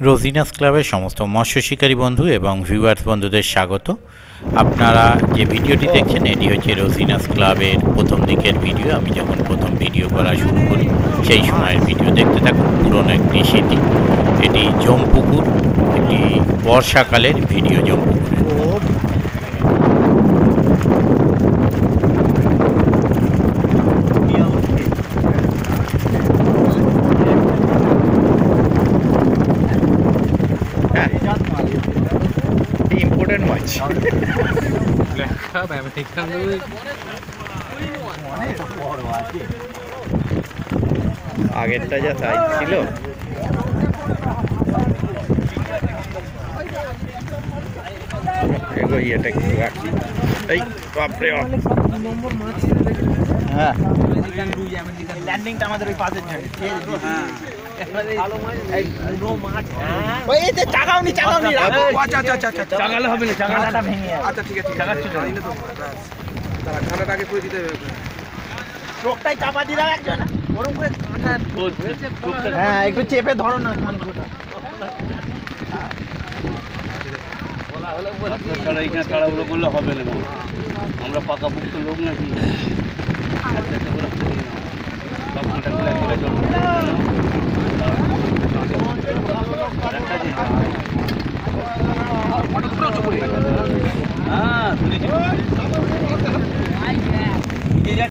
রোজিনাস ক্লাবের সমস্ত মৎস্য শিকারী বন্ধু এবং ভিউয়ার্স বন্ধুদের স্বাগত। আপনারা যে ভিডিওটি দেখছেন এটি হচ্ছে রোজিনাস ক্লাবের প্রথম দিকের ভিডিও। আমি যখন প্রথম ভিডিও করা শুরু করি সেই সময়ের ভিডিও দেখতে থাকুন। পুরনো একটি স্মৃতি, এটি জমপুকুর, এটি বর্ষাকালের ভিডিও জমপুকুরের। ইম্পোর্টেন্ট মাছ আগেরটা যা সাইজ ছিল ইয়েটা একটু রাখি। এই বাপরে হ্যাঁ ল্যান্ডিংটা আমাদের ওই পাশের জায়গায় চাগালে হবে না, চাগাটা ভেঙে আচ্ছা ঠিক আছে ঠান্ডাটাকে করে দিতে হবে। চোখটাই চাপা দিলাম একজন গরম করে, হ্যাঁ একটু চেপে ধরো না মাংসটা। এখানে তাড়াহুড়ো করলে হবে না, আমরা পাকাপোক্ত লোক নাকি।